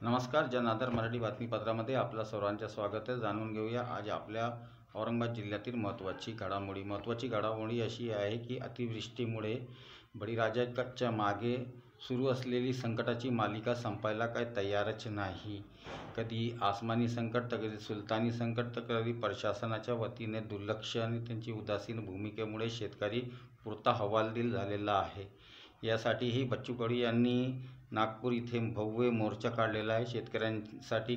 नमस्कार. जनआधार मराठी बातमीपत्रामध्ये आपल्या सर्वांचे स्वागत आहे. जाणून घेऊया आज आपल्या औरंगाबाद जिल्ह्यातील महत्त्वाची घडामोडी अशी आहे की अतिवृष्टीमुळे बळीराजाच्या मागे सुरू असलेली संकटाची मालिका संपायला काय तयारच नाही. कधी आसमानी संकट, तर कधी सुलतानी संकट, तर कधी प्रशासनाच्या वतीने दुर्लक्ष आणि त्यांची उदासीन भूमिकेमुळे शेतकरी पुरता हवालदिल झालेला आहे. यासाठीही बच्चू कडू यांनी नागपूर इथे भव्य मोर्चा काढलेला आहे. शेतकऱ्यांसाठी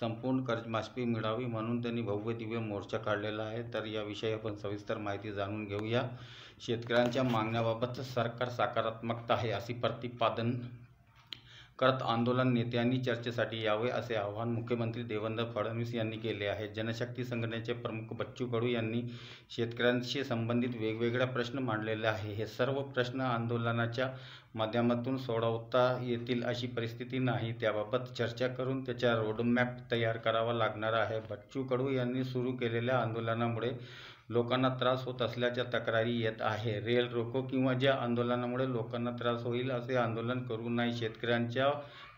संपूर्ण कर्जमाफी मिळावी म्हणून त्यांनी भव्य दिव्य मोर्चा काढलेला आहे. तर याविषयी आपण सविस्तर माहिती जाणून घेऊया. शेतकऱ्यांच्या मागण्याबाबत सरकार सकारात्मक आहे असे प्रतिपादन करत आंदोलन नेत्यांनी चर्चेसाठी यावे असे आवाहन मुख्यमंत्री देवेंद्र फडणवीस यांनी केले आहे. जनशक्ती संघटनेचे प्रमुख बच्चू कडू यांनी शेतकऱ्यांशी संबंधित वेगवेगळे प्रश्न मांडलेले आहे. हे सर्व प्रश्न आंदोलनाच्या माध्यमातून सोडवता येतील अशी परिस्थिती नाही. त्याबाबत चर्चा करून त्याचा रोडमॅप तयार करावा लागणार आहे. बच्चू कडू यांनी सुरू केलेल्या आंदोलनामुळे लोकांना त्रास होत असल्याच्या तक्रारी येत आहे. रेल रोको किंवा ज्या आंदोलनामुळे लोकांना त्रास होईल असे आंदोलन करू नये. शेतकऱ्यांच्या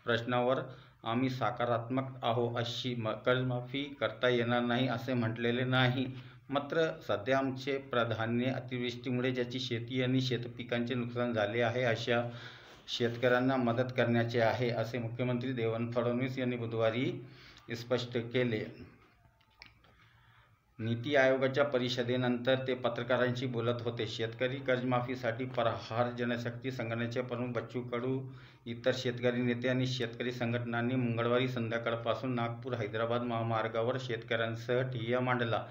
प्रश्नावर आम्ही सकारात्मक आहोत. अशी कर्जमाफी करता येणार नाही असे म्हटलेले नाही. मात्र सध्या आमचे प्राधान्य अतिवृष्टीमुळे ज्याची शेती आणि शेतपिकांचे नुकसान झाले आहे अशा शेतकऱ्यांना मदत करण्याचे आहे असे मुख्यमंत्री देवेंद्र फडणवीस यांनी बुधवारी स्पष्ट केले. नीती आयोगाच्या परिषदेनंतर ते पत्रकारांशी बोलत होते. शेतकरी कर्जमाफीसाठी प्रहार जनशक्ती संघटनेचे प्रमुख बच्चू कडू, इतर शेतकरी नेते आणि शेतकरी संघटनांनी मंगळवारी संध्याकाळपासून नागपूर हैदराबाद महामार्गावर शेतकऱ्यांसह ठिय्या मांडला.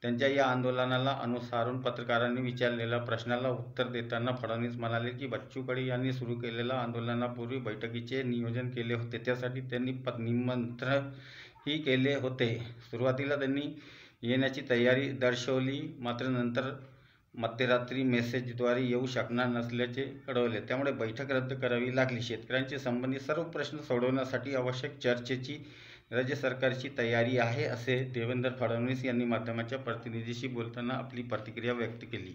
त्यांच्या या आंदोलनाला अनुसरून पत्रकारांनी विचारलेल्या प्रश्नाला उत्तर देताना फडणवीस म्हणाले की बच्चू कडू यांनी सुरू केलेल्या आंदोलनापूर्वी बैठकीचे नियोजन केले होते. त्यासाठी त्यांनी निमंत्रणही केले होते. सुरुवातीला त्यांनी येण्याची तयारी दर्शवली, मात्र नंतर मध्यरात्री मेसेजद्वारे येऊ शकणार नसल्याचे कळवले. त्यामुळे बैठक रद्द करावी लागली. शेतकऱ्यांशी संबंधित सर्व प्रश्न सोडवण्यासाठी आवश्यक चर्चेची राज्य सरकारची तयारी आहे असे देवेंद्र फडणवीस यांनी माध्यमाच्या प्रतिनिधीशी बोलताना आपली प्रतिक्रिया व्यक्त केली.